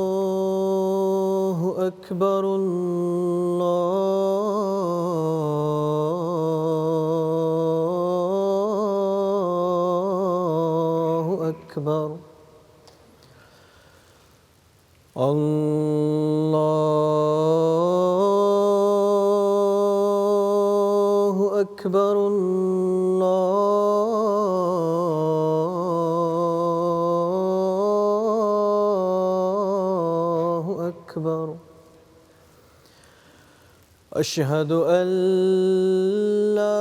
الله أكبر الله أكبر الله أكبر الله أكبر أشهد أن لا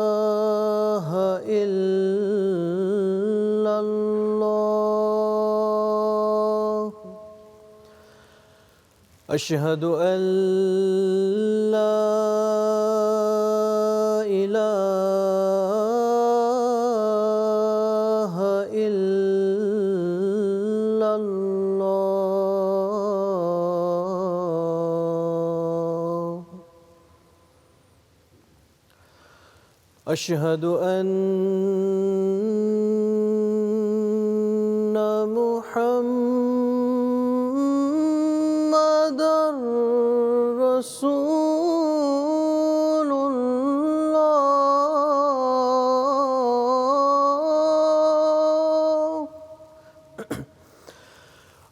إله إلا الله أشهد أن لا إله إلا الله أشهد أن محمدًا رسول الله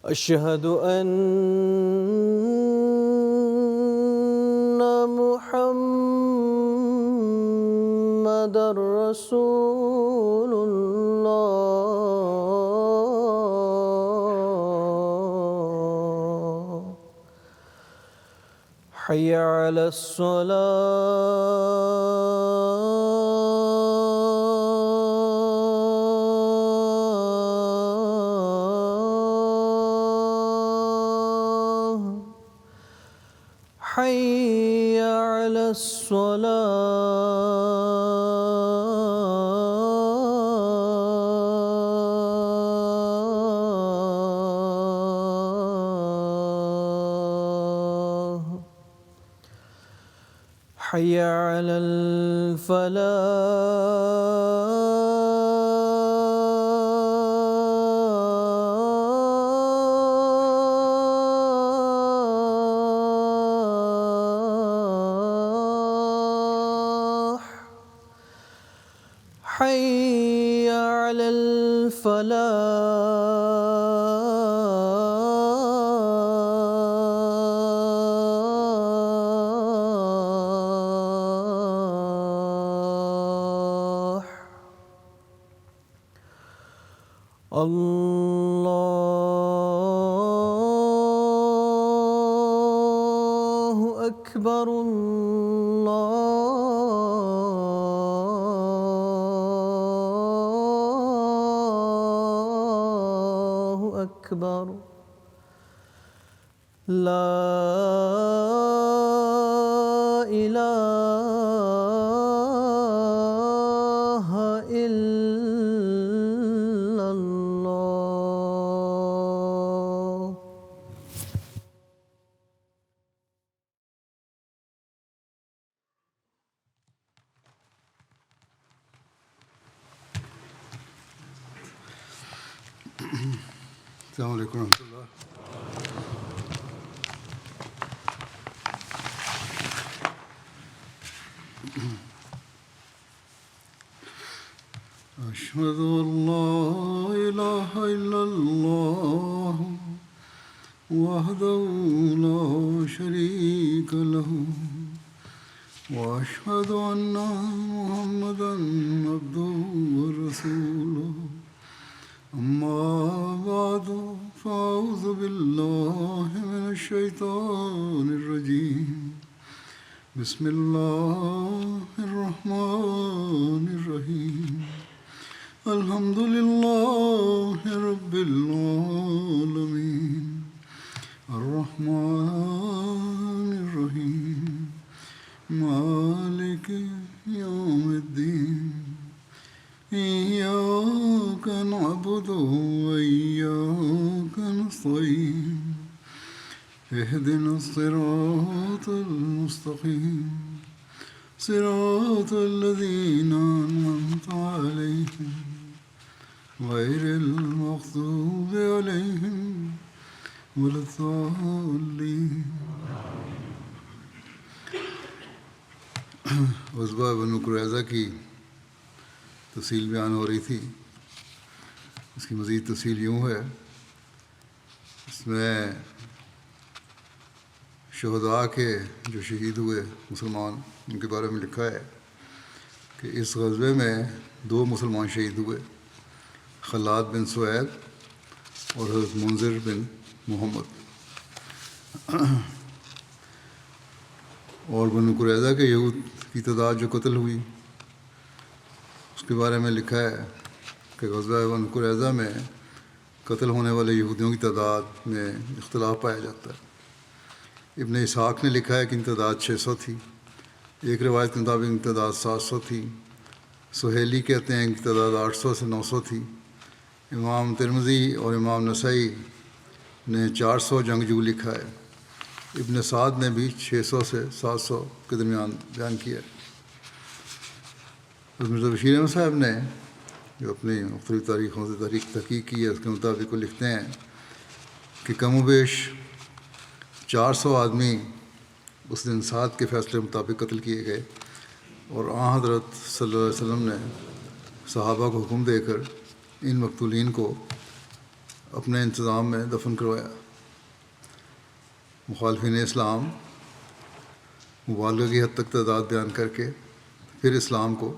أشهد أن محمدًا رسول الله حي على الصلاة حي على الصلاة حي على الفلاح حي على الفلاح الله أكبر الله أكبر لا إله إلا الله السلام علیکم ورحمۃ اللہ. أشهد أن لا إله إلا الله وحده لا شريك له وأشهد أن محمدًا عبده ورسوله أما بعد فأعوذ بالله من الشيطان الرجيم بسم الله الرحمن الرحيم الحمد لله رب العالمين الرحمن الرحيم مالك يوم الدين إياك نعبد وإياك نستعين اهدنا الصراط المستقيم صراط الذين أنعمت عليهم غير المغضوب عليهم ولا الضالين. غزوہ بنو قریظہ کی تفصیل بیان ہو رہی تھی. اس کی مزید تفصیل یوں ہے، اس میں شہداء کے جو شہید ہوئے مسلمان ان کے بارے میں لکھا ہے کہ اس غزوے میں 2 مسلمان شہید ہوئے، خلاد بن سعید اور حضرت منذر بن محمد. اور بنو قریظہ کے یہود کی تعداد جو قتل ہوئی اس کے بارے میں لکھا ہے کہ غزوہ بنو قریظہ میں قتل ہونے والے یہودیوں کی تعداد میں اختلاف پایا جاتا ہے. ابن اسحاق نے لکھا ہے کہ ان کی تعداد 600 تھی، ایک روایت کے مطابق ان کی تعداد 700 تھی، سہیلی کہتے ہیں ان کی تعداد 800 سے 900 تھی. امام ترمذی اور امام نسائی نے 400 جنگجو لکھا ہے. ابن سعد نے بھی 600 سے 700 کے درمیان بیان کیا ہے. مرزا بشیر احمد صاحب نے جو اپنی مختلف تاریخوں سے تحقیق کی ہے اس کے مطابق وہ لکھتے ہیں کہ کم و بیش 400 آدمی اس دن سعد کے فیصلے مطابق قتل کیے گئے، اور آن حضرت صلی اللہ علیہ وسلم نے صحابہ کو حکم دے کر ان مقتولین کو اپنے انتظام میں دفن کروایا. مخالفین اسلام مبالغہ کی حد تک تعداد بیان کر کے پھر اسلام کو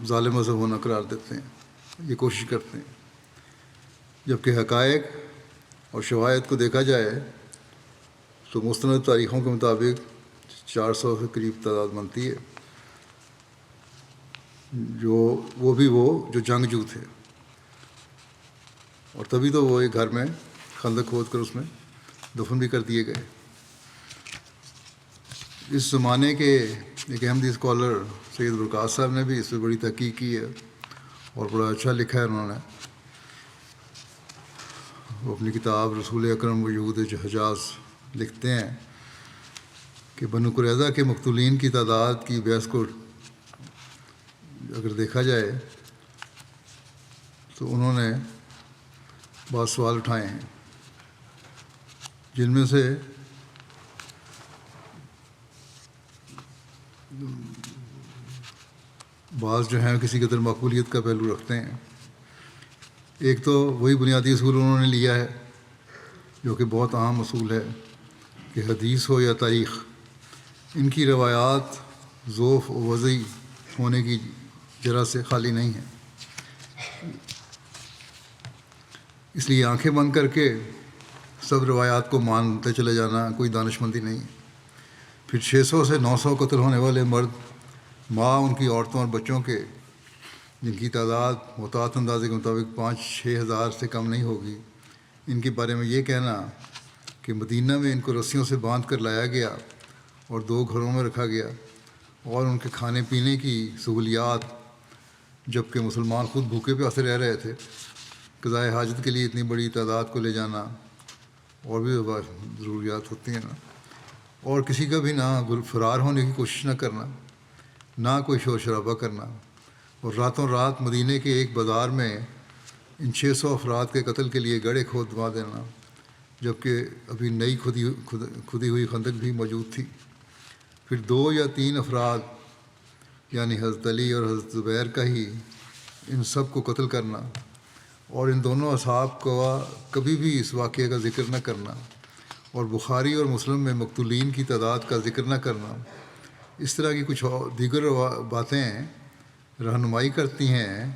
ظالم مذہب ہونا قرار دیتے ہیں، یہ کوشش کرتے ہیں، جبکہ حقائق اور شواہد کو دیکھا جائے تو مستند تاریخوں کے مطابق 400 کے قریب تعداد بنتی ہے، وہ جو جنگجو تھے. اور تبھی تو وہ ایک گھر میں خندق کھود کر اس میں دفن بھی کر دیے گئے. اس زمانے کے ایک احمدی اسکالر سید برکات صاحب نے بھی اس پہ بڑی تحقیق کی ہے اور بڑا اچھا لکھا ہے انہوں نے. وہ اپنی کتاب رسول اکرم و یہود حجاز لکھتے ہیں کہ بنو قریظہ کے مقتولین کی تعداد کی بحث کو اگر دیکھا جائے تو انہوں نے بعض سوال اٹھائے ہیں، جن میں سے بعض جو ہیں کسی قدر مقبولیت کا پہلو رکھتے ہیں. ایک تو وہی بنیادی اصول انہوں نے لیا ہے جو کہ بہت عام اصول ہے کہ حدیث ہو یا تاریخ، ان کی روایات ضعف و وضعی ہونے کی جرح سے خالی نہیں ہیں. اس لیے آنکھیں بند کر کے سب روایات کو مانتے چلے جانا کوئی دانش مندی نہیں ہے. پھر 600 سے 900 قتل ہونے والے مرد، ماں، ان کی عورتوں اور بچوں کے، جن کی تعداد محتاط اندازے کے مطابق 5-6 ہزار سے کم نہیں ہوگی، ان کے بارے میں یہ کہنا کہ مدینہ میں ان کو رسیوں سے باندھ کر لایا گیا اور 2 گھروں میں رکھا گیا اور ان کے کھانے پینے کی سہولیات، جبکہ مسلمان خود بھوکے پیاسے رہ رہے تھے، قضائے حاجت کے لیے اتنی بڑی تعداد کو لے جانا، اور بھی ضروریات ہوتی ہیں نا، اور کسی کا بھی نہ فرار ہونے کی کوشش نہ کرنا، نہ کوئی شور شرابہ کرنا، اور راتوں رات مدینہ کے ایک بازار میں ان 600 افراد کے قتل کے لیے گڑھے کھودوا دینا، جبکہ ابھی نئی کھدی ہوئی خندق بھی موجود تھی. پھر 2 یا 3 افراد یعنی حضرت علی اور حضرت زبیر کا ہی ان سب کو قتل کرنا، اور ان دونوں اصحاب کو کبھی بھی اس واقعے کا ذکر نہ کرنا، اور بخاری اور مسلم میں مقتولین کی تعداد کا ذکر نہ کرنا، اس طرح کی کچھ دیگر باتیں رہنمائی کرتی ہیں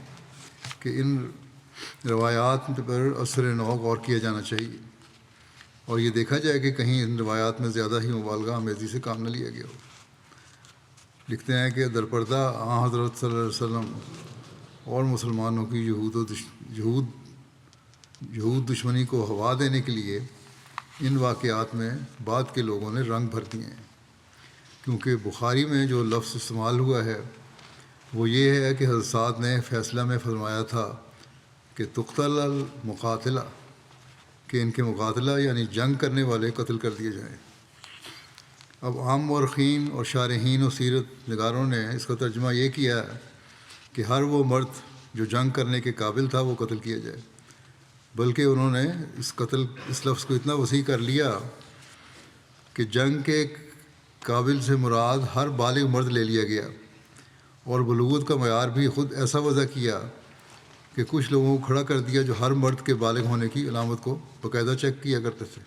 کہ ان روایات پر اثر نو غور کیا جانا چاہیے، اور یہ دیکھا جائے کہ کہیں ان روایات میں زیادہ ہی مبالغہ آمیزی سے کام نہ لیا گیا ہو. لکھتے ہیں کہ درپردہ آن حضرت صلی اللہ علیہ وسلم اور مسلمانوں کی یہود دشمنی کو ہوا دینے کے لیے ان واقعات میں بعد کے لوگوں نے رنگ بھر دیے ہیں، کیونکہ بخاری میں جو لفظ استعمال ہوا ہے وہ یہ ہے کہ حضرت سعد نے فیصلہ میں فرمایا تھا کہ تقتل المقاتلہ، کہ ان کے مقاتلہ یعنی جنگ کرنے والے قتل کر دیے جائیں. اب عام مورخین اور شارحین و سیرت نگاروں نے اس کا ترجمہ یہ کیا ہے کہ ہر وہ مرد جو جنگ کرنے کے قابل تھا وہ قتل کیا جائے، بلکہ انہوں نے اس لفظ کو اتنا وسیع کر لیا کہ جنگ کے قابل سے مراد ہر بالغ مرد لے لیا گیا، اور بلوغت کا معیار بھی خود ایسا وضع کیا کہ کچھ لوگوں کو کھڑا کر دیا جو ہر مرد کے بالغ ہونے کی علامت کو باقاعدہ چیک کیا کرتے تھے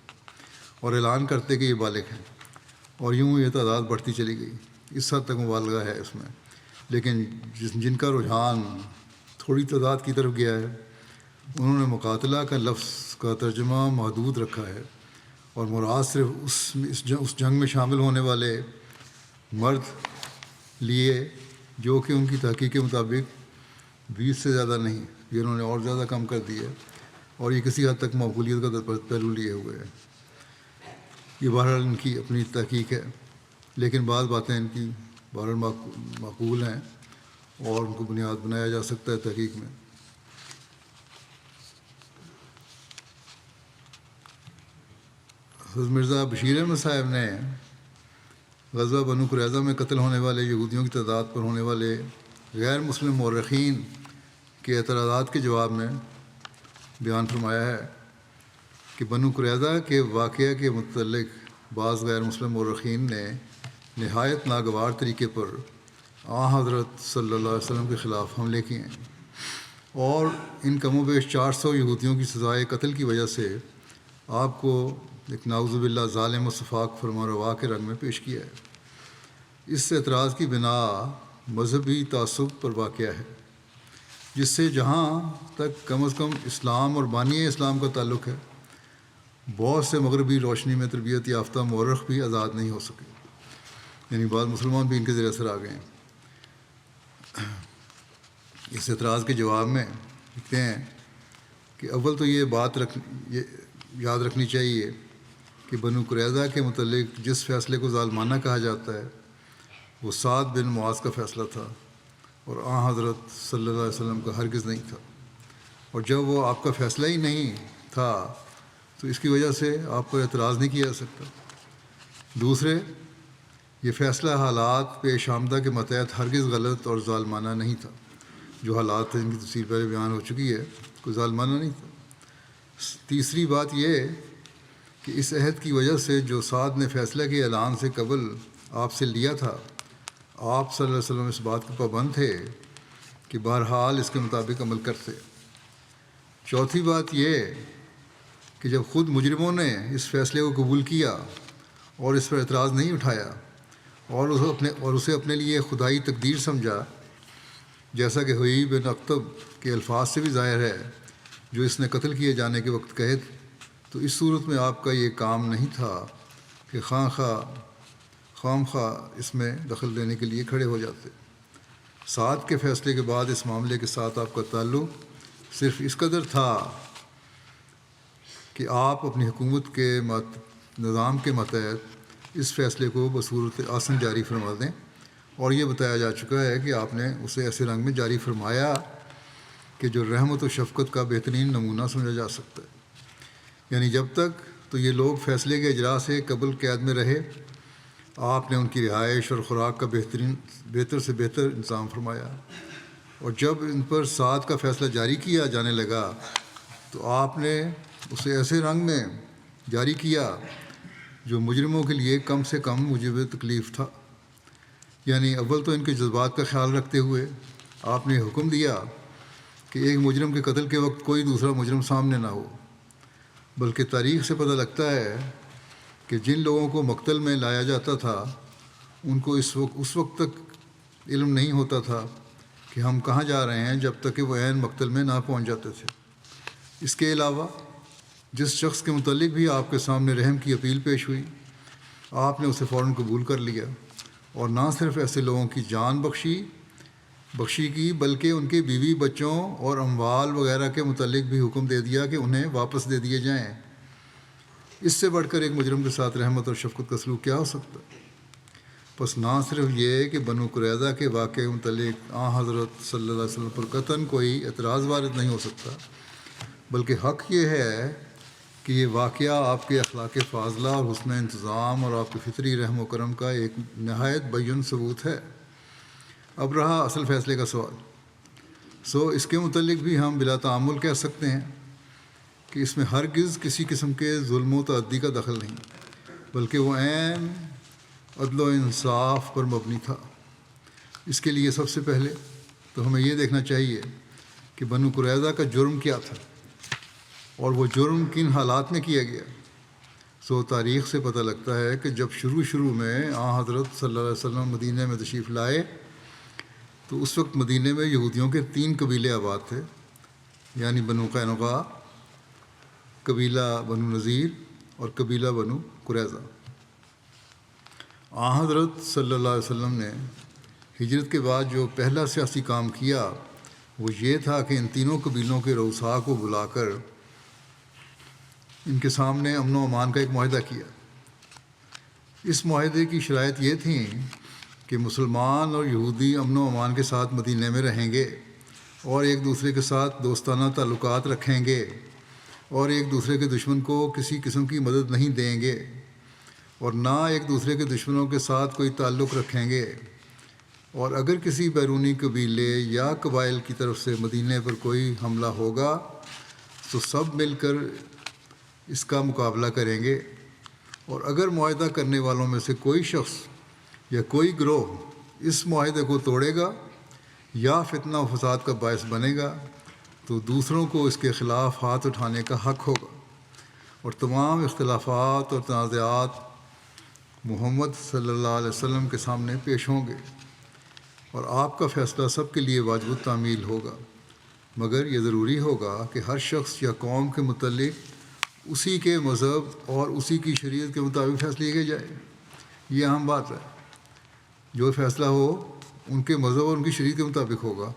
اور اعلان کرتے کہ یہ بالغ ہیں، اور یوں یہ تعداد بڑھتی چلی گئی۔ اس حد تک مبالغہ ہے اس میں، لیکن جن کا رجحان تھوڑی تعداد کی طرف گیا ہے انہوں نے مقاتلہ کا لفظ کا ترجمہ محدود رکھا ہے، اور مراد صرف اس جنگ میں شامل ہونے والے مرد لیے جو کہ ان کی تحقیق کے مطابق 20 سے زیادہ نہیں، یہ انہوں نے اور زیادہ کم کر دی ہے، اور یہ کسی حد تک مقبولیت کا پہلو لیے ہوئے ہیں۔ یہ بہرحال ان کی اپنی تحقیق ہے، لیکن بعض باتیں ان کی بہرحال معقول ہیں اور ان کو بنیاد بنایا جا سکتا ہے تحقیق میں۔ حضرت مرزا بشیر احمد صاحب نے غزوہ بنو قریظہ میں قتل ہونے والے یہودیوں کی تعداد پر ہونے والے غیر مسلم مورخین کے اعتراضات کے جواب میں بیان فرمایا ہے کہ بنو قریظہ کے واقعہ کے متعلق بعض غیر مسلم مورخین نے نہایت ناگوار طریقے پر حضرت صلی اللہ علیہ وسلم کے خلاف حملے کیے ہیں، اور ان کم و بیش 400 یہودیوں کی سزائے قتل کی وجہ سے آپ کو ایک نعوذ باللہ ظالم و سفاک فرما روا کے رنگ میں پیش کیا ہے۔ اس اعتراض کی بنا مذہبی تعصب پر واقع ہے، جس سے جہاں تک کم از کم اسلام اور بانی اسلام کا تعلق ہے بہت سے مغربی روشنی میں تربیت یافتہ مورخ بھی آزاد نہیں ہو سکے، یعنی بعض مسلمان بھی ان کے زیر اثر آ گئے ہیں۔ اس اعتراض کے جواب میں لکھتے ہیں کہ اول تو یہ بات یاد رکھنی چاہیے کہ بنو قریظہ کے متعلق جس فیصلے کو ظالمانہ کہا جاتا ہے وہ سعد بن معاذ کا فیصلہ تھا، اور حضرت صلی اللہ علیہ وسلم کا ہرگز نہیں تھا، اور جب وہ آپ کا فیصلہ ہی نہیں تھا تو اس کی وجہ سے آپ پر اعتراض نہیں کیا جا سکتا۔ دوسرے، یہ فیصلہ حالات پیش آمدہ کے متحد ہرگز غلط اور ظالمانہ نہیں تھا۔ جو حالات تھے ان کی تفصیل پہلے بیان ہو چکی ہے، کوئی ظالمانہ نہیں تھا۔ تیسری بات یہ کہ اس عہد کی وجہ سے جو سعد نے فیصلہ کے اعلان سے قبل آپ سے لیا تھا، آپ صلی اللہ علیہ وسلم اس بات کے پابند تھے کہ بہرحال اس کے مطابق عمل کرتے۔ چوتھی بات یہ کہ جب خود مجرموں نے اس فیصلے کو قبول کیا اور اس پر اعتراض نہیں اٹھایا اور اسے اپنے لیے خدائی تقدیر سمجھا، جیسا کہ حیی بن اخطب کے الفاظ سے بھی ظاہر ہے جو اس نے قتل کیے جانے کے وقت کہے، تو اس صورت میں آپ کا یہ کام نہیں تھا کہ خام خواہ اس میں دخل دینے کے لیے کھڑے ہو جاتے۔ سعد کے فیصلے کے بعد اس معاملے کے ساتھ آپ کا تعلق صرف اس قدر تھا کہ آپ اپنی حکومت کے نظام کے متحد اس فیصلے کو بصورت آسن جاری فرما دیں، اور یہ بتایا جا چکا ہے کہ آپ نے اسے ایسے رنگ میں جاری فرمایا کہ جو رحمت و شفقت کا بہترین نمونہ سمجھا جا سکتا ہے۔ یعنی جب تک تو یہ لوگ فیصلے کے اجرا سے قبل قید میں رہے، آپ نے ان کی رہائش اور خوراک کا بہتر سے بہتر انتظام فرمایا، اور جب ان پر سعد کا فیصلہ جاری کیا جانے لگا تو آپ نے اسے ایسے رنگ میں جاری کیا جو مجرموں کے لیے کم سے کم موجب تکلیف تھا۔ یعنی اول تو ان کے جذبات کا خیال رکھتے ہوئے آپ نے حکم دیا کہ ایک مجرم کے قتل کے وقت کوئی دوسرا مجرم سامنے نہ ہو، بلکہ تاریخ سے پتہ لگتا ہے کہ جن لوگوں کو مقتل میں لایا جاتا تھا ان کو اس وقت تک علم نہیں ہوتا تھا کہ ہم کہاں جا رہے ہیں جب تک کہ وہ عین مقتل میں نہ پہنچ جاتے تھے۔ اس کے علاوہ جس شخص کے متعلق بھی آپ کے سامنے رحم کی اپیل پیش ہوئی، آپ نے اسے فوراً قبول کر لیا، اور نہ صرف ایسے لوگوں کی جان بخشی کی بلکہ ان کے بیوی بچوں اور اموال وغیرہ کے متعلق بھی حکم دے دیا کہ انہیں واپس دے دیے جائیں۔ اس سے بڑھ کر ایک مجرم کے ساتھ رحمت اور شفقت کا سلوک کیا ہو سکتا ہے؟ بس نہ صرف یہ کہ بنو قریظہ کے واقعے کے متعلق حضرت صلی اللہ علیہ وسلم پر قطعاً کوئی اعتراض وارد نہیں ہو سکتا، بلکہ حق یہ ہے کہ یہ واقعہ آپ کے اخلاق فاضلہ اور حسن انتظام اور آپ کے فطری رحم و کرم کا ایک نہایت بیان ثبوت ہے۔ اب رہا اصل فیصلے کا سوال۔ اس کے متعلق بھی ہم بلا تعامل کہہ سکتے ہیں کہ اس میں ہرگز کسی قسم کے ظلم و تعدی کا دخل نہیں، بلکہ وہ عین عدل و انصاف پر مبنی تھا۔ اس کے لیے سب سے پہلے تو ہمیں یہ دیکھنا چاہیے کہ بنو قریظہ کا جرم کیا تھا اور وہ جرم کن حالات میں کیا گیا۔ تاریخ سے پتہ لگتا ہے کہ جب شروع میں حضرت صلی اللہ علیہ وسلم مدینہ میں تشریف لائے تو اس وقت مدینہ میں یہودیوں کے 3 قبیلے آباد تھے، یعنی بنو قینقاع، قبیلہ بنو نذیر اور قبیلہ بنو قریظہ۔ حضرت صلی اللہ علیہ وسلم نے ہجرت کے بعد جو پہلا سیاسی کام کیا وہ یہ تھا کہ ان تینوں قبیلوں کے رؤساء کو بلا کر ان کے سامنے امن و امان کا ایک معاہدہ کیا۔ اس معاہدے کی شرائط یہ تھیں کہ مسلمان اور یہودی امن و امان کے ساتھ مدینہ میں رہیں گے اور ایک دوسرے کے ساتھ دوستانہ تعلقات رکھیں گے اور ایک دوسرے کے دشمن کو کسی قسم کی مدد نہیں دیں گے اور نہ ایک دوسرے کے دشمنوں کے ساتھ کوئی تعلق رکھیں گے، اور اگر کسی بیرونی قبیلے یا قبائل کی طرف سے مدینہ پر کوئی حملہ ہوگا تو سب مل کر اس کا مقابلہ کریں گے، اور اگر معاہدہ کرنے والوں میں سے کوئی شخص یا کوئی گروہ اس معاہدے کو توڑے گا یا فتنہ و فساد کا باعث بنے گا تو دوسروں کو اس کے خلاف ہاتھ اٹھانے کا حق ہوگا، اور تمام اختلافات اور تنازعات محمد صلی اللہ علیہ وسلم کے سامنے پیش ہوں گے، اور آپ کا فیصلہ سب کے لیے واجب التعمیل ہوگا، مگر یہ ضروری ہوگا کہ ہر شخص یا قوم کے متعلق اسی کے مذہب اور اسی کی شریعت کے مطابق فیصلے کیے جائے۔ یہ اہم بات ہے، جو فیصلہ ہو ان کے مذہب اور ان کی شریعت کے مطابق ہوگا،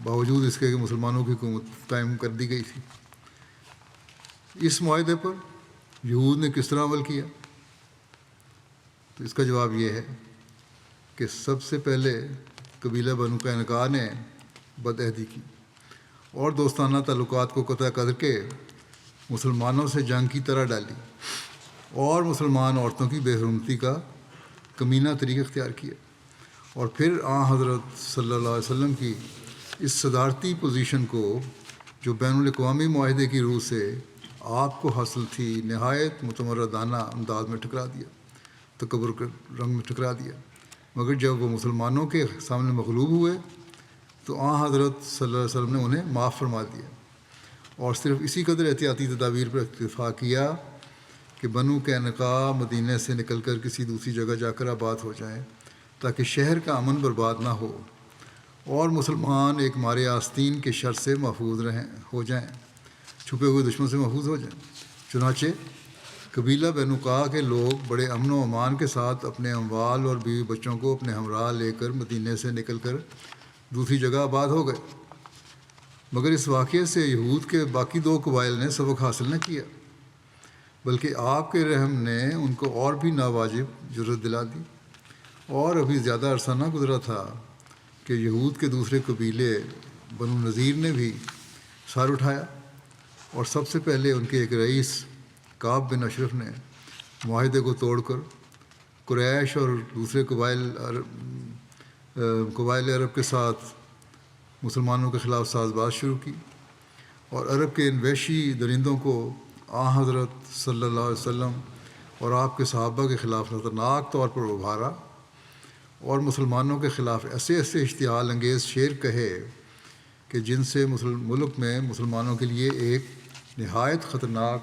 باوجود اس کے کہ مسلمانوں کی حکومت قائم کر دی گئی تھی۔ اس معاہدے پر یہود نے کس طرح عمل کیا؟ تو اس کا جواب یہ ہے کہ سب سے پہلے قبیلہ بنو قینقاع نے بدعہدی کی اور دوستانہ تعلقات کو قطع کر کے مسلمانوں سے جنگ کی طرح ڈالی اور مسلمان عورتوں کی بے حرمتی کا کمینہ طریقہ اختیار کیا، اور پھر حضرت صلی اللہ علیہ وسلم کی اس صدارتی پوزیشن کو جو بین الاقوامی معاہدے کی روح سے آپ کو حاصل تھی نہایت متمردانہ انداز میں ٹھکرا دیا، تکبر کے رنگ میں ٹھکرا دیا، مگر جب وہ مسلمانوں کے سامنے مغلوب ہوئے تو حضرت صلی اللہ علیہ وسلم نے انہیں معاف فرما دیا، اور صرف اسی قدر احتیاطی تدابیر پر اکتفا کیا کہ بنو قینقاع مدینہ سے نکل کر کسی دوسری جگہ جا کر آباد ہو جائیں تاکہ شہر کا امن برباد نہ ہو اور مسلمان ایک مارے آستین کے شر سے محفوظ ہو جائیں، چھپے ہوئے دشمن سے محفوظ ہو جائیں۔ چنانچہ قبیلہ بنو قینقاع کے لوگ بڑے امن و امان کے ساتھ اپنے اموال اور بیوی بچوں کو اپنے ہمراہ لے کر مدینہ سے نکل کر دوسری جگہ آباد ہو گئے، مگر اس واقعے سے یہود کے باقی 2 قبائل نے سبق حاصل نہ کیا، بلکہ آپ کے رحم نے ان کو اور بھی ناواجب جرأت دلا دی، اور ابھی زیادہ عرصہ نہ گزرا تھا کہ یہود کے دوسرے قبیلے بنو نذیر نے بھی سر اٹھایا، اور سب سے پہلے ان کے ایک رئیس کعب بن اشرف نے معاہدے کو توڑ کر قریش اور دوسرے قبائل عرب کے ساتھ مسلمانوں کے خلاف ساز باز شروع کی، اور عرب کے ان وحشی درندوں کو حضرت صلی اللہ علیہ وسلم اور آپ کے صحابہ کے خلاف خطرناک طور پر ابھارا، اور مسلمانوں کے خلاف ایسے اشتعال انگیز شعر کہے کہ جن سے ملک میں مسلمانوں کے لیے ایک نہایت خطرناک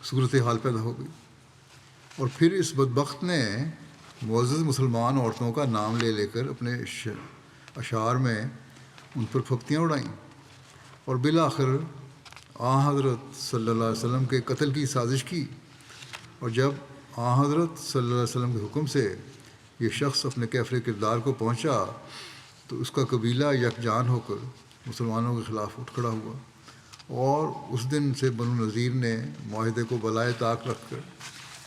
صورتحال پیدا ہو گئی، اور پھر اس بدبخت نے معزز مسلمان عورتوں کا نام لے کر اپنے اشعار میں ان پر پھپتیاں اڑائیں، اور بالآخر حضرت صلی اللہ علیہ وسلم کے قتل کی سازش کی، اور جب حضرت صلی اللہ علیہ وسلم کے حکم سے یہ شخص اپنے کیفر کردار کو پہنچا تو اس کا قبیلہ یکجان ہو کر مسلمانوں کے خلاف اٹھ کھڑا ہوا، اور اس دن سے بنو نذیر نے معاہدے کو بالائے طاق رکھ کر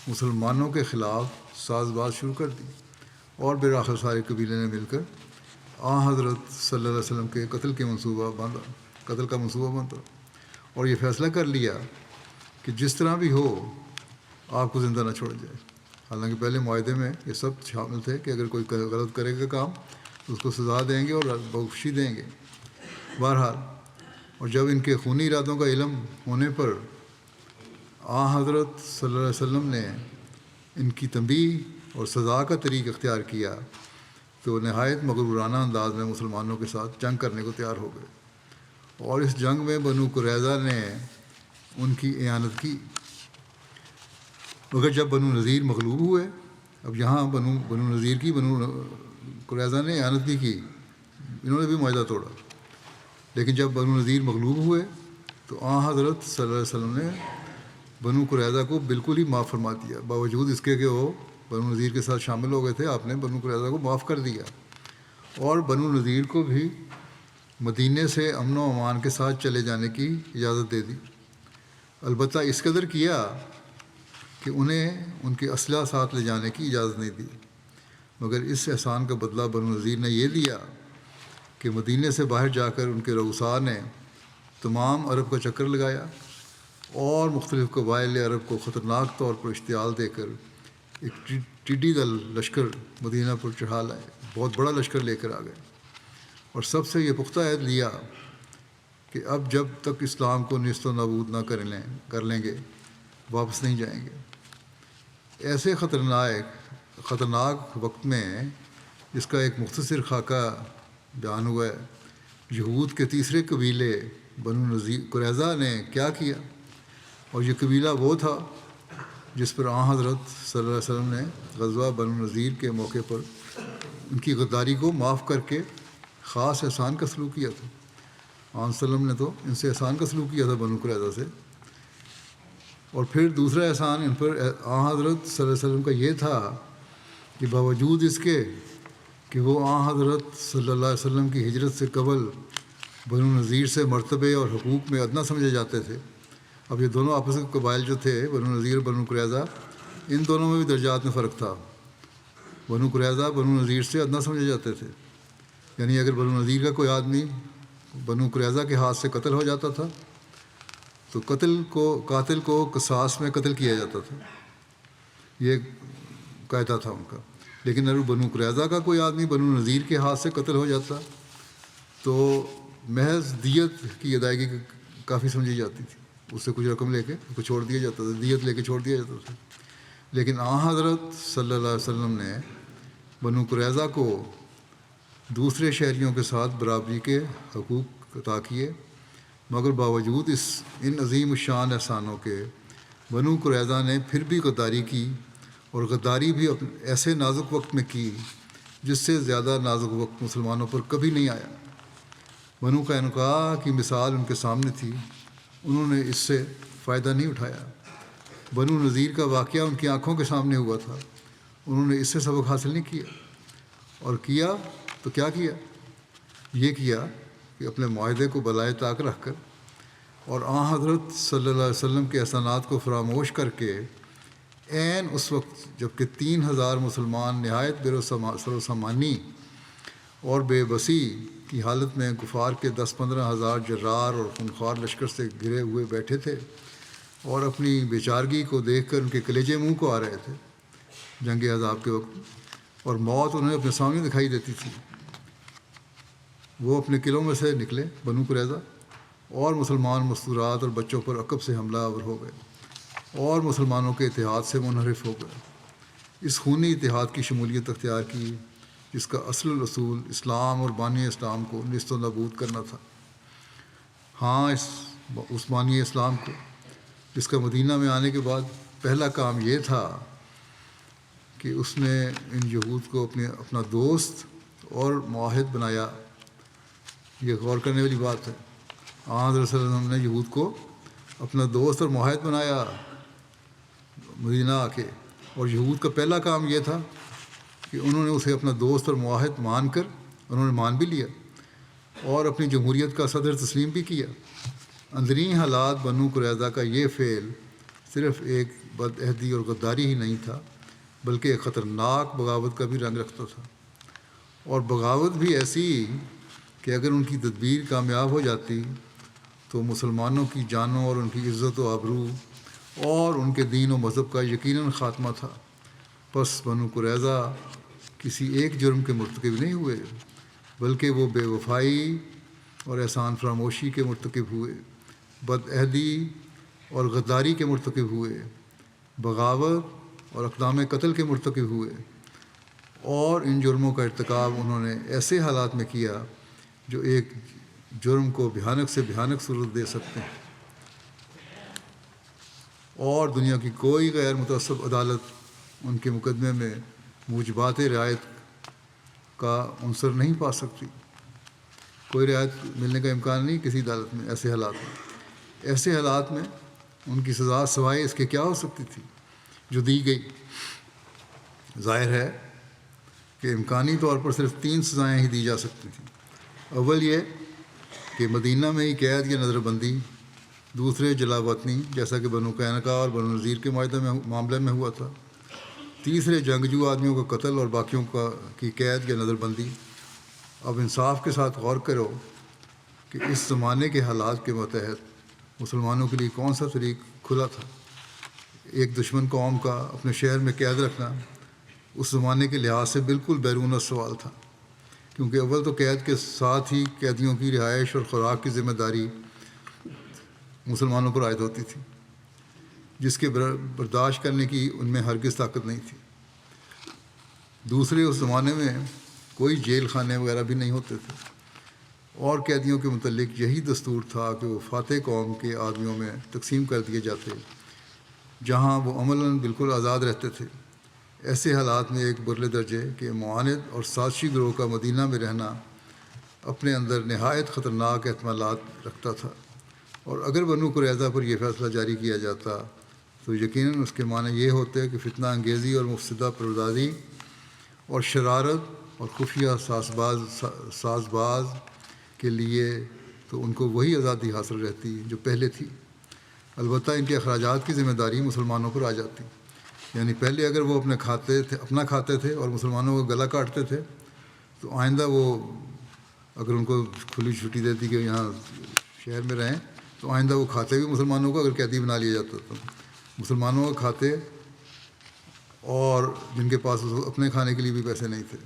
مسلمانوں کے خلاف ساز باز شروع کر دی، اور بالآخر سارے قبیلے نے مل کر حضرت صلی اللہ علیہ وسلم کے قتل کا منصوبہ بنتا، اور یہ فیصلہ کر لیا کہ جس طرح بھی ہو آپ کو زندہ نہ چھوڑا جائے۔ حالانکہ پہلے معاہدے میں یہ سب شامل تھے کہ اگر کوئی غلط کرے گا کام تو اس کو سزا دیں گے اور بخشی دیں گے۔ بہرحال، اور جب ان کے خونی ارادوں کا علم ہونے پر حضرت صلی اللہ علیہ وسلم نے ان کی تنبیہ اور سزا کا طریق اختیار کیا تو نہایت مغرورانہ انداز میں مسلمانوں کے ساتھ جنگ کرنے کو تیار ہو گئے، اور اس جنگ میں بنو قریظہ نے ان کی اعانت کی۔ مگر جب بنو نذیر مغلوب ہوئے، اب یہاں بنو نذیر کی بنو قریظہ نے اعانت بھی کی، انہوں نے بھی معاہدہ توڑا، لیکن جب بنو نذیر مغلوب ہوئے تو حضرت صلی اللہ علیہ وسلم نے بنو قریظہ کو بالکل ہی معاف فرما دیا، باوجود اس کے کہ وہ بنو نذیر کے ساتھ شامل ہو گئے تھے۔ آپ نے بنو قریظہ کو معاف کر دیا اور بنو نذیر کو بھی مدینے سے امن و امان کے ساتھ چلے جانے کی اجازت دے دی، البتہ اس قدر کیا کہ انہیں ان کے اسلحہ ساتھ لے جانے کی اجازت نہیں دی۔ مگر اس احسان کا بدلہ بنو نذیر نے یہ لیا کہ مدینے سے باہر جا کر ان کے رؤساء نے تمام عرب کا چکر لگایا اور مختلف قبائل عرب کو خطرناک طور پر اشتعال دے کر ایک ٹڈی دل لشکر مدینہ پر چڑھا لائے، بہت بڑا لشکر لے کر آ گئے، اور سب سے یہ پختہ عہد لیا کہ اب جب تک اسلام کو نیست و نابود نہ کر لیں گے واپس نہیں جائیں گے۔ ایسے خطرناک وقت میں اس کا ایک مختصر خاکہ بیان ہوا ہے۔ یہود کے تیسرے قبیلے بنو قریظہ نے کیا کیا، اور یہ قبیلہ وہ تھا جس پر حضرت صلی اللہ علیہ وسلم نے غزوہ بنو نذیر کے موقع پر ان کی غداری کو معاف کر کے خاص احسان کا سلوک کیا تھا۔ صلی اللہ علیہ وسلم نے تو ان سے احسان کا سلوک کیا تھا بنو قریظہ سے، اور پھر دوسرا احسان ان پر حضرت صلی اللہ علیہ وسلم کا یہ تھا کہ باوجود اس کے کہ وہ حضرت صلی اللہ علیہ وسلم کی ہجرت سے قبل بنو نذیر سے مرتبے اور حقوق میں ادنا سمجھے جاتے تھے۔ اب یہ دونوں آپس کے قبائل جو تھے بنو نذیر اور بنو قریظہ، ان دونوں میں بھی درجات میں فرق تھا۔ بنو قریظہ بنو نذیر سے ادنا سمجھے جاتے تھے، یعنی اگر بنو نذیر کا کوئی آدمی بنو قریظہ کے ہاتھ سے قتل ہو جاتا تھا تو قاتل کو قصاص میں قتل کیا جاتا تھا، یہ قاعدہ تھا ان کا۔ لیکن اگر بنو قریظہ کا کوئی آدمی بنو نذیر کے ہاتھ سے قتل ہو جاتا تو محض دیت کی ادائیگی کافی سمجھی جاتی تھی، اس سے کچھ رقم لے کے اس کو چھوڑ دیا جاتا تھا، دیت لے کے چھوڑ دیا جاتا تھا۔ لیکن حضرت صلی اللہ علیہ وسلم نے بنو قریظہ کو دوسرے شہریوں کے ساتھ برابری کے حقوق عطا کیے، مگر باوجود ان عظیم الشان احسانوں کے بنو قریظہ نے پھر بھی غداری کی، اور غداری بھی ایسے نازک وقت میں کی جس سے زیادہ نازک وقت مسلمانوں پر کبھی نہیں آیا۔ بنو قینقاع کی مثال ان کے سامنے تھی، انہوں نے اس سے فائدہ نہیں اٹھایا۔ بنو نذیر کا واقعہ ان کی آنکھوں کے سامنے ہوا تھا، انہوں نے اس سے سبق حاصل نہیں کیا، اور کیا تو کیا کیا، یہ کیا کہ اپنے معاہدے کو بالائے طاق رکھ کر اور حضرت صلی اللہ علیہ وسلم کے احسانات کو فراموش کر کے عین اس وقت جب کہ 3000 مسلمان نہایت سروسامانی اور بے بسی کی حالت میں کفار کے 10-15 ہزار جرار اور خونخوار لشکر سے گھرے ہوئے بیٹھے تھے، اور اپنی بیچارگی کو دیکھ کر ان کے کلیجے منہ کو آ رہے تھے جنگ احزاب کے وقت، اور موت انہیں اپنے سامنے دکھائی دیتی تھی، وہ اپنے قلعوں میں سے نکلے بنو قریظہ، اور مسلمان مستورات اور بچوں پر عقب سے حملہ آور ہو گئے اور مسلمانوں کے اتحاد سے منحرف ہو گئے۔ اس خونی اتحاد کی شمولیت اختیار کی جس کا اصل الاصول اسلام اور بانی اسلام کو نیست و نابود کرنا تھا۔ اس بانی اسلام کو جس کا مدینہ میں آنے کے بعد پہلا کام یہ تھا کہ اس نے ان یہود کو اپنا دوست اور معاہد بنایا۔ یہ غور کرنے والی بات ہے، حضرت صلی اللہ علیہ وسلم نے یہود کو اپنا دوست اور معاہد بنایا مدینہ آ کے، اور یہود کا پہلا کام یہ تھا کہ انہوں نے اسے اپنا دوست اور معاہد مان کر انہوں نے مان بھی لیا اور اپنی جمہوریت کا صدر تسلیم بھی کیا۔ اندرین حالات بنو قریظہ کا یہ فعل صرف ایک بد عہدی اور غداری ہی نہیں تھا، بلکہ ایک خطرناک بغاوت کا بھی رنگ رکھتا تھا، اور بغاوت بھی ایسی کہ اگر ان کی تدبیر کامیاب ہو جاتی تو تو مسلمانوں کی جانوں اور ان کی عزت و آبرو اور ان کے دین و مذہب کا یقیناً خاتمہ تھا۔ پس بنو قریظہ کسی ایک جرم کے مرتکب نہیں ہوئے، بلکہ وہ بے وفائی اور احسان فراموشی کے مرتکب ہوئے، بد عہدی اور غداری کے مرتکب ہوئے، بغاوت اور اقدام قتل کے مرتکب ہوئے، اور ان جرموں کا ارتکاب انہوں نے ایسے حالات میں کیا جو ایک جرم کو بھیانک سے بھیانک صورت دے سکتے ہیں، اور دنیا کی کوئی غیر متعصب عدالت ان کے مقدمے میں موجبات رعایت کا عنصر نہیں پا سکتی۔ کوئی رعایت ملنے کا امکان نہیں کسی عدالت میں۔ ایسے حالات میں ان کی سزا سوائے اس کے کیا ہو سکتی تھی جو دی گئی؟ ظاہر ہے کہ امکانی طور پر صرف 3 سزائیں ہی دی جا سکتی تھیں۔ اول یہ کہ مدینہ میں ہی قید یا نظر بندی، دوسرے جلا وطنی جیسا کہ بنو قینقاع اور بنو نذیر کے معاملے میں ہوا تھا، تیسرے جنگجو آدمیوں کا قتل اور باقیوں کی قید یا نظر بندی۔ اب انصاف کے ساتھ غور کرو کہ اس زمانے کے حالات کے متحد مسلمانوں کے لیے کون سا طریق کھلا تھا۔ ایک دشمن قوم کا اپنے شہر میں قید رکھنا اس زمانے کے لحاظ سے بالکل بیرون سوال تھا، کیونکہ اول تو قید کے ساتھ ہی قیدیوں کی رہائش اور خوراک کی ذمہ داری مسلمانوں پر عائد ہوتی تھی، جس کے برداشت کرنے کی ان میں ہرگز طاقت نہیں تھی۔ دوسرے، اس زمانے میں کوئی جیل خانے وغیرہ بھی نہیں ہوتے تھے، اور قیدیوں کے متعلق یہی دستور تھا کہ وہ فاتح قوم کے آدمیوں میں تقسیم کر دیے جاتے، جہاں وہ عملاً بالکل آزاد رہتے تھے۔ ایسے حالات میں ایک برلے درجے کے معاند اور سازشی گروہ کا مدینہ میں رہنا اپنے اندر نہایت خطرناک احتمالات رکھتا تھا، اور اگر بنو قریظہ پر یہ فیصلہ جاری کیا جاتا تو یقیناً اس کے معنی یہ ہوتے کہ فتنہ انگیزی اور مفسدہ پردازی اور شرارت اور خفیہ ساز باز کے لیے تو ان کو وہی آزادی حاصل رہتی جو پہلے تھی، البتہ ان کے اخراجات کی ذمہ داری مسلمانوں پر آ جاتی۔ یعنی پہلے اگر وہ اپنا کھاتے تھے اور مسلمانوں کا گلا کاٹتے تھے، تو آئندہ وہ اگر ان کو کھلی چھٹی دیتی کہ یہاں شہر میں رہیں، تو آئندہ وہ کھاتے بھی مسلمانوں کو، اگر قیدی بنا لیا جاتا تو مسلمانوں کو کھاتے، اور جن کے پاس اپنے کھانے کے لیے بھی پیسے نہیں تھے،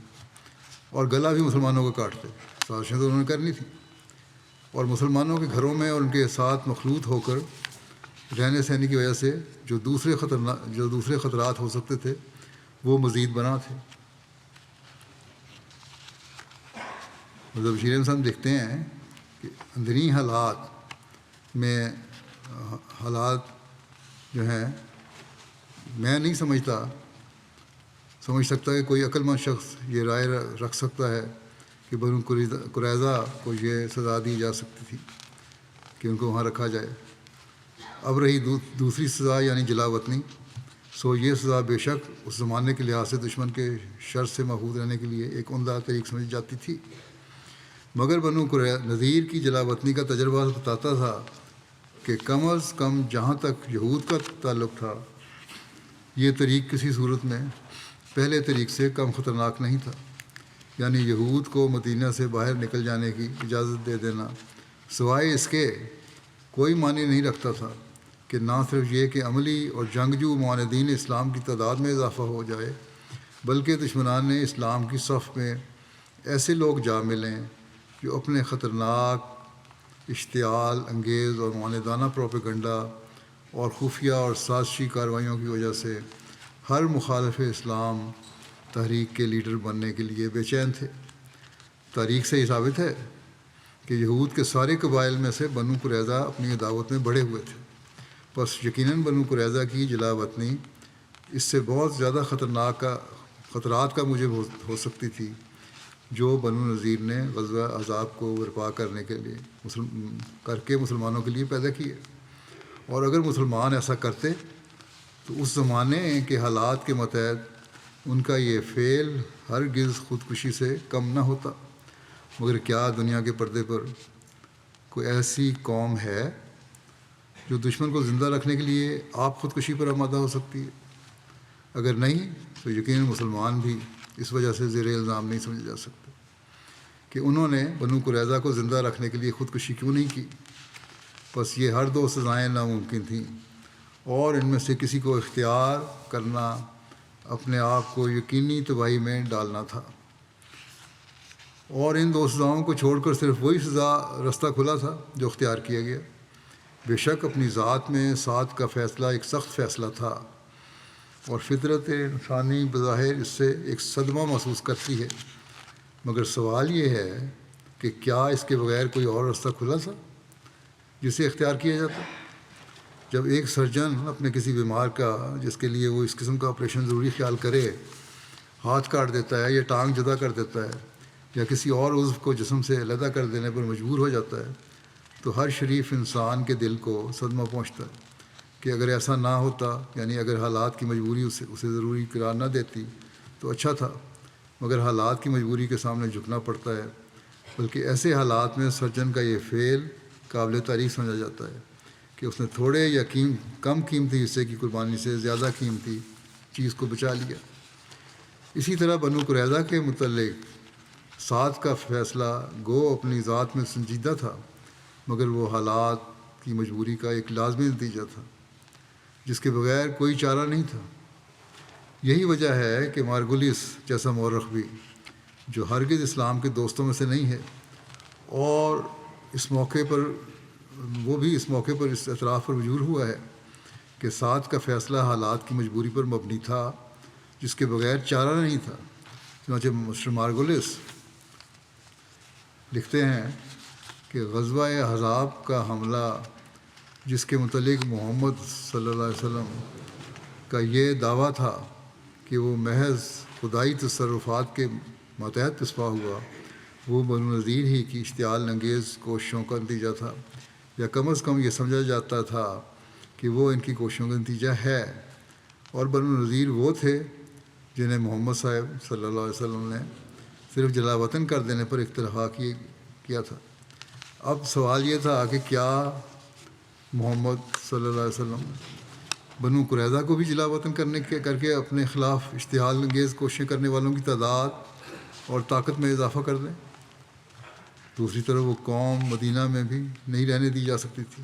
اور گلا بھی مسلمانوں کو کاٹتے۔ سازشیں تو انہوں نے کرنی تھی، اور مسلمانوں کے گھروں میں اور ان کے ساتھ مخلوط ہو کر رہنے سہنے کی وجہ سے جو دوسرے خطرات ہو سکتے تھے وہ مزید بنا تھے۔ بشیر احمد صاحب دیکھتے ہیں کہ اندرونی حالات جو ہیں، میں نہیں سمجھ سکتا کہ کوئی عقل مند شخص یہ رائے رکھ سکتا ہے کہ بنو قریظہ کو یہ سزا دی جا سکتی تھی کہ ان کو وہاں رکھا جائے۔ اب رہی دوسری سزا یعنی جلا وطنی، سو یہ سزا بے شک اس زمانے کے لحاظ سے دشمن کے شر سے محفوظ رہنے کے لیے ایک عمدہ طریق سمجھی جاتی تھی، مگر بنو نذیر کی جلا وطنی کا تجربہ بتاتا تھا کہ کم از کم جہاں تک یہود کا تعلق تھا، یہ طریق کسی صورت میں پہلے طریق سے کم خطرناک نہیں تھا۔ یعنی یہود کو مدینہ سے باہر نکل جانے کی اجازت دے دینا سوائے اس کے کوئی معنی نہیں رکھتا تھا کہ نہ صرف یہ کہ عملی اور جنگجو معاندین اسلام کی تعداد میں اضافہ ہو جائے، بلکہ دشمنان اسلام کی صف میں ایسے لوگ جا ملیں جو اپنے خطرناک اشتعال انگیز اور معاندانہ پروپیگنڈا اور خفیہ اور سازشی کارروائیوں کی وجہ سے ہر مخالف اسلام تحریک کے لیڈر بننے کے لیے بے چین تھے۔ تاریخ سے یہ ثابت ہے کہ یہود کے سارے قبائل میں سے بنو قریظہ اپنی عداوت میں بڑھے ہوئے تھے، پس یقیناً بنو قریظہ کی جلا وطنی اس سے بہت زیادہ خطرات کا موجب ہو سکتی تھی جو بنو نذیر نے غزوہ احزاب کو برپا کرنے کے لیے مسلمانوں کے لیے پیدا کیے۔ اور اگر مسلمان ایسا کرتے تو اس زمانے کے حالات کے متحد ان کا یہ فعل ہرگز خودکشی سے کم نہ ہوتا۔ مگر کیا دنیا کے پردے پر کوئی ایسی قوم ہے جو دشمن کو زندہ رکھنے کے لیے آپ خودکشی پر آمادہ ہو سکتی ہے؟ اگر نہیں تو یقیناً مسلمان بھی اس وجہ سے زیر الزام نہیں سمجھے جا سکتے کہ انہوں نے بنو قریظہ کو زندہ رکھنے کے لیے خودکشی کیوں نہیں کی۔ بس یہ ہر دو سزائیں ناممکن تھیں، اور ان میں سے کسی کو اختیار کرنا اپنے آپ کو یقینی تباہی میں ڈالنا تھا، اور ان دو سزاؤں کو چھوڑ کر صرف وہی سزا رستہ کھلا تھا جو اختیار کیا گیا۔ بے شک اپنی ذات میں سعد کا فیصلہ ایک سخت فیصلہ تھا، اور فطرت انسانی بظاہر اس سے ایک صدمہ محسوس کرتی ہے، مگر سوال یہ ہے کہ کیا اس کے بغیر کوئی اور راستہ کھلا تھا جسے اختیار کیا جاتا؟ جب ایک سرجن اپنے کسی بیمار کا، جس کے لیے وہ اس قسم کا آپریشن ضروری خیال کرے، ہاتھ کاٹ دیتا ہے یا ٹانگ جدا کر دیتا ہے یا کسی اور عضو کو جسم سے علیحدہ کر دینے پر مجبور ہو جاتا ہے، تو ہر شریف انسان کے دل کو صدمہ پہنچتا ہے کہ اگر ایسا نہ ہوتا، یعنی اگر حالات کی مجبوری اسے ضروری قرار نہ دیتی تو اچھا تھا، مگر حالات کی مجبوری کے سامنے جھکنا پڑتا ہے۔ بلکہ ایسے حالات میں سرجن کا یہ فعل قابل تعریف سمجھا جاتا ہے کہ اس نے تھوڑے یا کم قیمتی حصے کی قربانی سے زیادہ قیمتی چیز کو بچا لیا۔ اسی طرح بنو قریظہ کے متعلق سعد کا فیصلہ گو اپنی ذات میں سنجیدہ تھا، مگر وہ حالات کی مجبوری کا ایک لازمی نتیجہ تھا جس کے بغیر کوئی چارہ نہیں تھا۔ یہی وجہ ہے کہ مارگولیس جیسا مورخ بھی، جو ہرگز اسلام کے دوستوں میں سے نہیں ہے، اور اس موقع پر اس اعتراف پر مجبور ہوا ہے کہ سعد کا فیصلہ حالات کی مجبوری پر مبنی تھا جس کے بغیر چارہ نہیں تھا۔ چنانچہ مسٹر مارگولیس لکھتے ہیں کہ غزوہ احزاب کا حملہ، جس کے متعلق محمد صلی اللہ علیہ وسلم کا یہ دعویٰ تھا کہ وہ محض خدائی تصرفات کے ماتحت پسپا ہوا، وہ بنو نذیر ہی کی اشتعال انگیز کوششوں کا نتیجہ تھا، یا کم از کم یہ سمجھا جاتا تھا کہ وہ ان کی کوششوں کا نتیجہ ہے، اور بنو نذیر وہ تھے جنہیں محمد صاحب صلی اللہ علیہ وسلم نے صرف جلا وطن کر دینے پر اکتفا کیا تھا۔ اب سوال یہ تھا کہ کیا محمد صلی اللہ علیہ وسلم بنو قریظہ کو بھی جلا وطن کر کے اپنے خلاف اشتعال انگیز کوششیں کرنے والوں کی تعداد اور طاقت میں اضافہ کر دیں؟ دوسری طرف وہ قوم مدینہ میں بھی نہیں رہنے دی جا سکتی تھی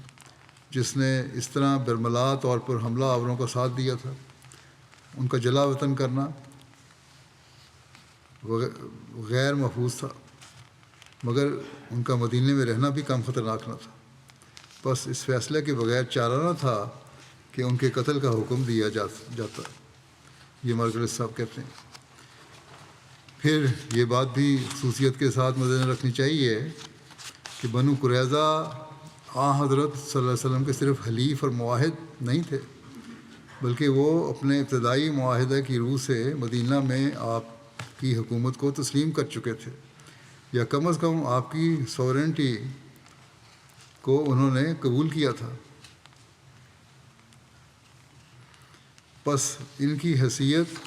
جس نے اس طرح برملا طور پر حملہ آوروں کا ساتھ دیا تھا۔ ان کا جلا وطن کرنا غیر محفوظ تھا، مگر ان کا مدینے میں رہنا بھی کم خطرناک نہ تھا۔ بس اس فیصلے کے بغیر چارہ نہ تھا کہ ان کے قتل کا حکم دیا جاتا، یہ مارگولیس صاحب کہتے ہیں۔ پھر یہ بات بھی خصوصیت کے ساتھ مد رکھنی چاہیے کہ بنو قریظہ حضرت صلی اللہ علیہ وسلم کے صرف حلیف اور معاہد نہیں تھے، بلکہ وہ اپنے ابتدائی معاہدے کی روح سے مدینہ میں آپ کی حکومت کو تسلیم کر چکے تھے، یا کم از کم آپ کی سورنٹی کو انہوں نے قبول کیا تھا۔ بس ان کی حیثیت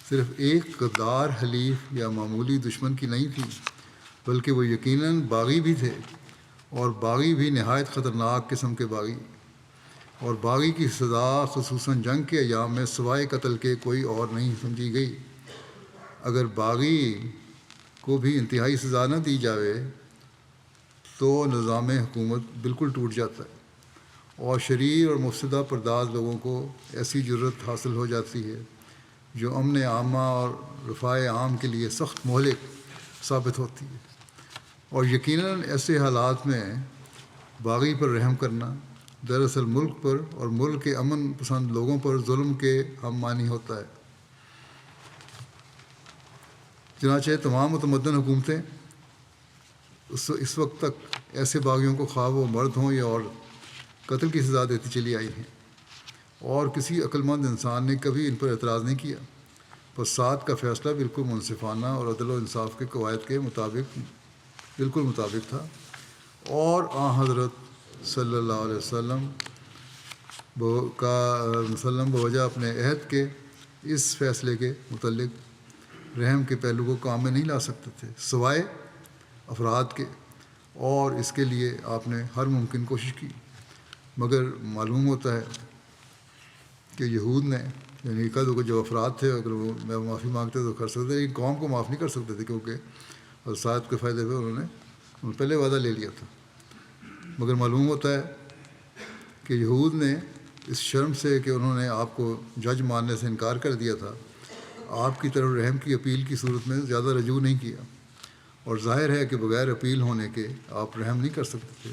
صرف ایک غدار حلیف یا معمولی دشمن کی نہیں تھی، بلکہ وہ یقیناً باغی بھی تھے، اور باغی بھی نہایت خطرناک قسم کے باغی، اور باغی کی سزا خصوصاً جنگ کے ایام میں سوائے قتل کے کوئی اور نہیں سمجھی گئی۔ اگر باغی کو بھی انتہائی سزا نہ دی جاوے تو نظام حکومت بالکل ٹوٹ جاتا ہے، اور شریر اور مفسدہ پرداز لوگوں کو ایسی جرت حاصل ہو جاتی ہے جو امن عامہ اور رفاع عام کے لیے سخت مہلک ثابت ہوتی ہے۔ اور یقیناً ایسے حالات میں باغی پر رحم کرنا دراصل ملک پر اور ملک کے امن پسند لوگوں پر ظلم کے ہم معنی ہوتا ہے۔ چنانچہ تمام متمدن حکومتیں اس وقت تک ایسے باغیوں کو خواہ وہ مرد ہوں یا عورت قتل کی سزا دیتی چلی آئی ہیں، اور کسی عقل مند انسان نے کبھی ان پر اعتراض نہیں کیا۔ بس سعد کا فیصلہ بالکل منصفانہ اور عدل و انصاف کے قواعد کے بالکل مطابق تھا، اور حضرت صلی اللہ علیہ وسلم بوجہ اپنے عہد کے اس فیصلے کے متعلق رحم کے پہلو کو کام میں نہیں لا سکتے تھے سوائے افراد کے، اور اس کے لیے آپ نے ہر ممکن کوشش کی، مگر معلوم ہوتا ہے کہ یہود نے، یعنی ایک جو افراد تھے، اگر وہ معافی مانگتے تو کر سکتے تھے، لیکن قوم کو معاف نہیں کر سکتے تھے، کیونکہ صاحب کے فائدے پہ انہوں نے پہلے وعدہ لے لیا تھا۔ مگر معلوم ہوتا ہے کہ یہود نے اس شرم سے کہ انہوں نے آپ کو جج ماننے سے انکار کر دیا تھا، آپ کی طرف رحم کی اپیل کی صورت میں زیادہ رجوع نہیں کیا، اور ظاہر ہے کہ بغیر اپیل ہونے کے آپ رحم نہیں کر سکتے تھے،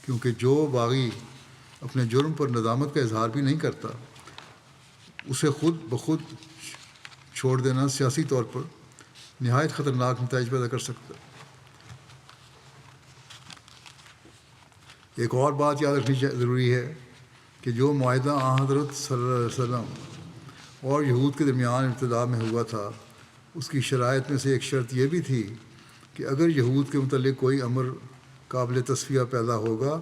کیونکہ جو باغی اپنے جرم پر ندامت کا اظہار بھی نہیں کرتا، اسے خود بخود چھوڑ دینا سیاسی طور پر نہایت خطرناک نتائج پیدا کر سکتا ہے۔ ایک اور بات یاد رکھنی ضروری ہے کہ جو معاہدہ حضرت صلی اللہ علیہ وسلم اور یہود کے درمیان ابتدا میں ہوا تھا، اس کی شرائط میں سے ایک شرط یہ بھی تھی کہ اگر یہود کے متعلق کوئی امر قابل تصفیہ پیدا ہوگا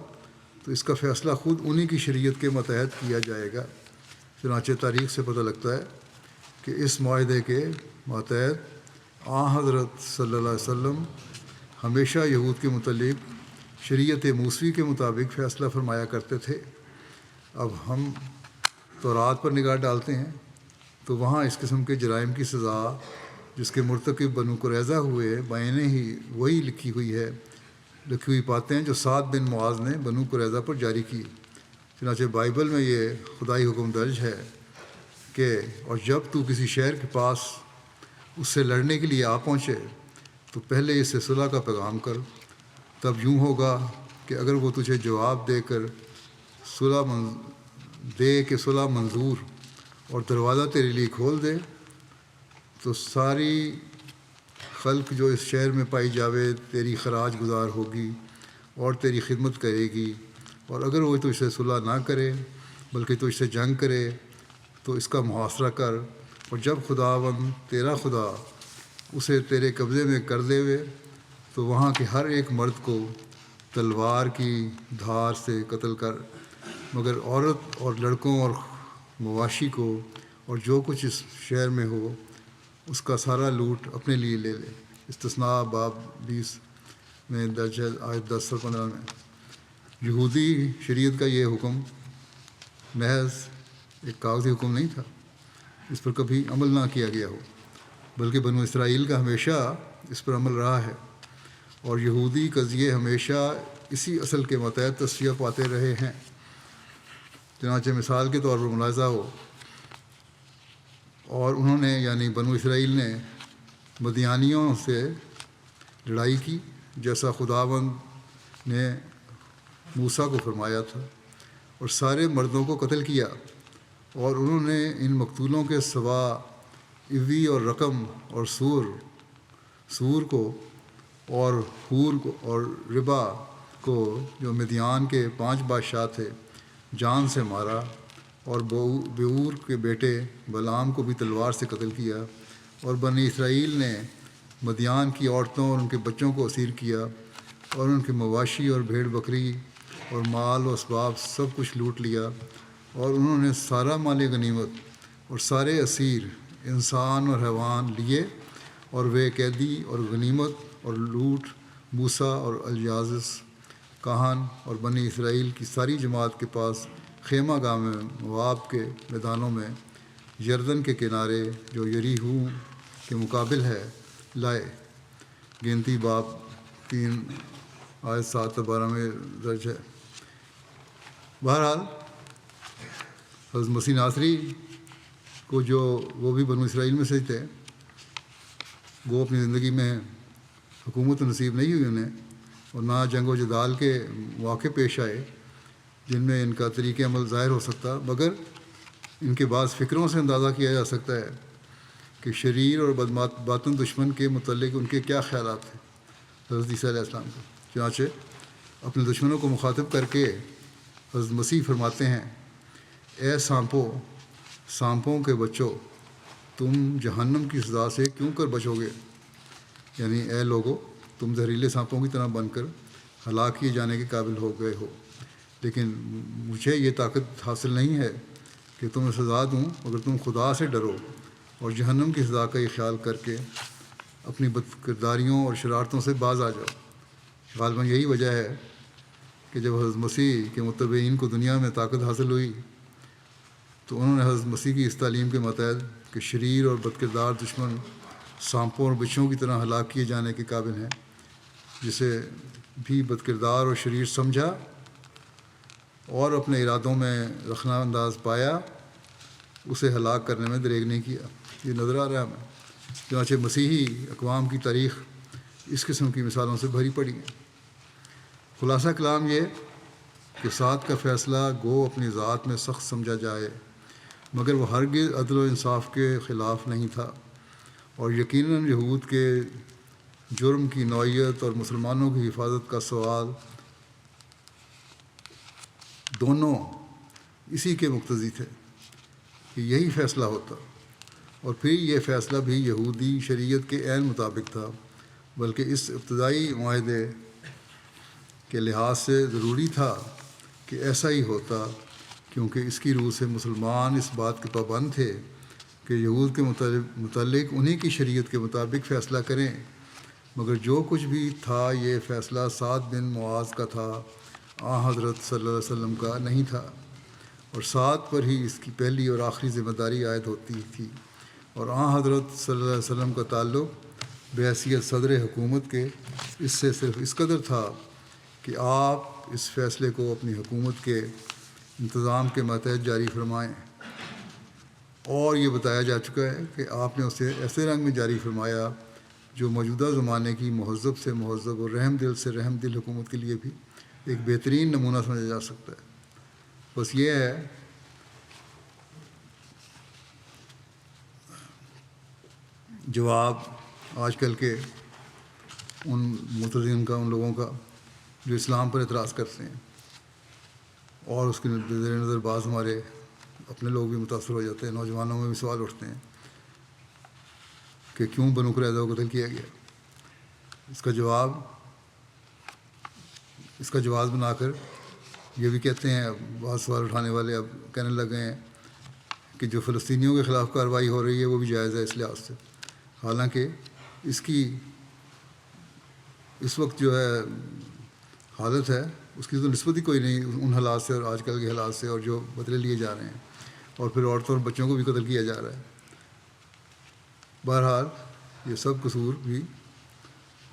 تو اس کا فیصلہ خود انہی کی شریعت کے ماتحت کیا جائے گا۔ چنانچہ تاریخ سے پتہ لگتا ہے کہ اس معاہدے کے ماتحت حضرت صلی اللہ علیہ وسلم ہمیشہ یہود کے متعلق شریعت موسوی کے مطابق فیصلہ فرمایا کرتے تھے۔ اب ہم تورات پر نگاہ ڈالتے ہیں تو وہاں اس قسم کے جرائم کی سزا جس کے مرتکب بنو قریظہ ہوئے بعینہ ہی وہی لکھی ہوئی پاتے ہیں جو سعد بن معاذ نے بنو قریظہ پر جاری کی۔ چنانچہ بائبل میں یہ خدائی حکم درج ہے کہ اور جب تو کسی شہر کے پاس اس سے لڑنے کے لیے آ پہنچے تو پہلے اس سے صلح کا پیغام کر، تب یوں ہوگا کہ اگر وہ تجھے جواب دے کہ صلح منظور اور دروازہ تیرے لیے کھول دے تو ساری خلق جو اس شہر میں پائی جاوے تیری خراج گزار ہوگی اور تیری خدمت کرے گی، اور اگر وہ تجھ سے صلح نہ کرے بلکہ تجھ سے جنگ کرے تو اس کا محاصرہ کر، اور جب خداوند تیرا خدا اسے تیرے قبضے میں کر دے تو وہاں کے ہر ایک مرد کو تلوار کی دھار سے قتل کر، مگر عورت اور لڑکوں اور مواشی کو اور جو کچھ اس شہر میں ہو اس کا سارا لوٹ اپنے لیے لے لے۔ استثناء باب 20 میں درج ہے، آیت 10 اور 15 میں۔ یہودی شریعت کا یہ حکم محض ایک کاغذی حکم نہیں تھا، اس پر کبھی عمل نہ کیا گیا ہو، بلکہ بنو اسرائیل کا ہمیشہ اس پر عمل رہا ہے، اور یہودی قضیے ہمیشہ اسی اصل کے ماتحت تصفیہ پاتے رہے ہیں۔ چنانچہ مثال کے طور پر ملاحظہ ہو، اور انہوں نے یعنی بنو اسرائیل نے مدیانیوں سے لڑائی کی جیسا خداوند نے موسیٰ کو فرمایا تھا، اور سارے مردوں کو قتل کیا، اور انہوں نے ان مقتولوں کے سوا اوی اور رقم اور سور کو اور حور کو اور ربا کو جو مدیان کے 5 بادشاہ تھے جان سے مارا، اور بیور کے بیٹے بلعام کو بھی تلوار سے قتل کیا، اور بنی اسرائیل نے مدیان کی عورتوں اور ان کے بچوں کو اسیر کیا، اور ان کے مواشی اور بھیڑ بکری اور مال و اسباب سب کچھ لوٹ لیا، اور انہوں نے سارا مال غنیمت اور سارے اسیر انسان اور حیوان لیے، اور وہ قیدی اور غنیمت اور لوٹ موسیٰ اور الیعزر کاہن اور بنی اسرائیل کی ساری جماعت کے پاس خیمہ گاہ میں مواب کے میدانوں میں یردن کے کنارے جو یریحو کے مقابل ہے لائے۔ گنتی باب 3 آیت 7 اور 12 میں درج ہے۔ بہرحال حضرت مسیح ناصری کو جو وہ بھی بنو اسرائیل میں سے تھے، وہ اپنی زندگی میں حکومت نصیب نہیں ہوئی انہیں، اور نہ جنگ و جدال کے مواقع پیش آئے جن میں ان کا طریق عمل ظاہر ہو سکتا، مگر ان کے بعض فکروں سے اندازہ کیا جا سکتا ہے کہ شریر اور باطن دشمن کے متعلق ان کے کیا خیالات تھے حضرت عیسیٰ علیہ السلام کے۔ چنانچہ اپنے دشمنوں کو مخاطب کر کے حضرت مسیح فرماتے ہیں، اے سانپوں کے بچوں، تم جہنم کی سزا سے کیوں کر بچو گے؟ یعنی اے لوگو، تم زہریلے سانپوں کی طرح بن کر ہلاک کیے جانے کے قابل ہو گئے ہو، لیکن مجھے یہ طاقت حاصل نہیں ہے کہ تمہیں سزا دوں، مگر تم خدا سے ڈرو اور جہنم کی سزا کا یہ خیال کر کے اپنی بدکرداریوں اور شرارتوں سے باز آ جاؤ۔ غالباً یہی وجہ ہے کہ جب حضرت مسیح کے متبعین کو دنیا میں طاقت حاصل ہوئی تو انہوں نے حضرت مسیح کی اس تعلیم کے متحد کہ شریر اور بدکردار دشمن سانپوں اور بچھوؤں کی طرح ہلاک کیے جانے کے قابل ہیں، جسے بھی بدکردار اور شریر سمجھا اور اپنے ارادوں میں رخنا انداز پایا اسے ہلاک کرنے میں دریغ نہیں کیا۔ یہ نظر آ رہا ہے ہمیں۔ چنانچہ مسیحی اقوام کی تاریخ اس قسم کی مثالوں سے بھری پڑی ہے۔ خلاصہ کلام یہ کہ سعد کا فیصلہ گو اپنی ذات میں سخت سمجھا جائے، مگر وہ ہرگز عدل و انصاف کے خلاف نہیں تھا، اور یقیناً یہود کے جرم کی نوعیت اور مسلمانوں کی حفاظت کا سوال دونوں اسی کے مقتضی تھے کہ یہی فیصلہ ہوتا، اور پھر یہ فیصلہ بھی یہودی شریعت کے عین مطابق تھا، بلکہ اس ابتدائی معاہدے کے لحاظ سے ضروری تھا کہ ایسا ہی ہوتا، کیونکہ اس کی روح سے مسلمان اس بات کے پابند تھے کہ یہود کے متعلق انہی کی شریعت کے مطابق فیصلہ کریں، مگر جو کچھ بھی تھا یہ فیصلہ سعد بن معاذ کا تھا، حضرت صلی اللہ علیہ وسلم کا نہیں تھا، اور سعد پر ہی اس کی پہلی اور آخری ذمہ داری عائد ہوتی تھی، اور حضرت صلی اللہ علیہ وسلم کا تعلق بحیثیت صدر حکومت کے اس سے صرف اس قدر تھا کہ آپ اس فیصلے کو اپنی حکومت کے انتظام کے ماتحت جاری فرمائیں، اور یہ بتایا جا چکا ہے کہ آپ نے اسے ایسے رنگ میں جاری فرمایا جو موجودہ زمانے کی مہذب سے مہذب اور رحم دل سے رحم دل حکومت کے لیے بھی ایک بہترین نمونہ سمجھا جا سکتا ہے۔ بس یہ ہے جواب آج کل کے ان متدین کا، ان لوگوں کا جو اسلام پر اعتراض کرتے ہیں، اور اس کے زیر نظر بعض ہمارے اپنے لوگ بھی متاثر ہو جاتے ہیں، نوجوانوں میں بھی سوال اٹھتے ہیں کہ کیوں بنو قریظہ کو قتل کیا گیا۔ اس کا جواز بنا کر یہ بھی کہتے ہیں بعض سوال اٹھانے والے، اب کہنے لگے ہیں کہ جو فلسطینیوں کے خلاف کارروائی ہو رہی ہے وہ بھی جائز ہے اس لحاظ سے، حالانکہ اس کی اس وقت جو ہے حالت ہے اس کی تو نسبت ہی کوئی نہیں ان حالات سے اور آج کل کے حالات سے، اور جو بدلے لیے جا رہے ہیں، اور پھر عورتوں اور بچوں کو بھی قتل کیا جا رہا ہے۔ بہرحال یہ سب قصور بھی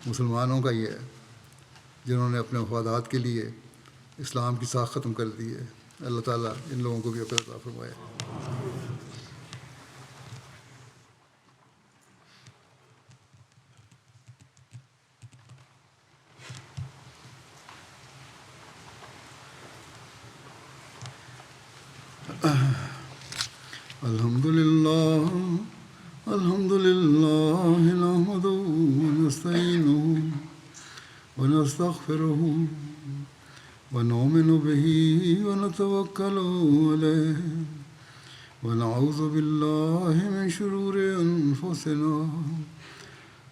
مسلمانوں کا ہی ہے، جنہوں نے اپنے مفادات کے لیے اسلام کی ساکھ ختم کر دی ہے۔ اللہ تعالیٰ ان لوگوں کو بھی عقل عطا فرمائے۔ الحمد للہ نحمده ونستعینه ونستغفره ونؤمن به ونتوکل علیہ ونعوذ باللہ من شرور انفسنا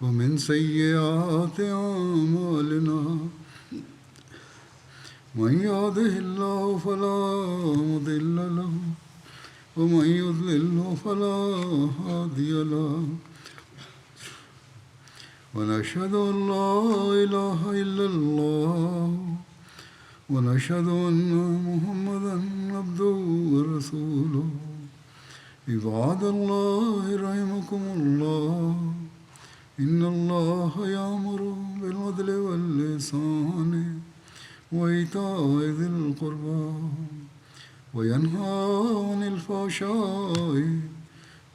ومن سیئات اعمالنا من يهده الله فلا مضل له ومن يضلل فلا هادي له ونشهد أن لا إله إلا الله ونشهد أن محمدا عبده ورسوله عباد الله رحمكم الله إن الله يأمر بالعدل والإحسان وإيتاء ذي القربى وينهى عن الفحشاء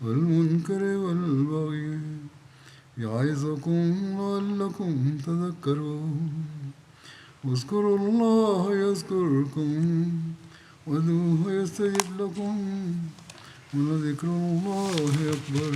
والمنكر والبغي يعظكم لعلكم تذكرون اذكروا الله يذكركم وادعوه يستجب لكم ولذكر الله أكبر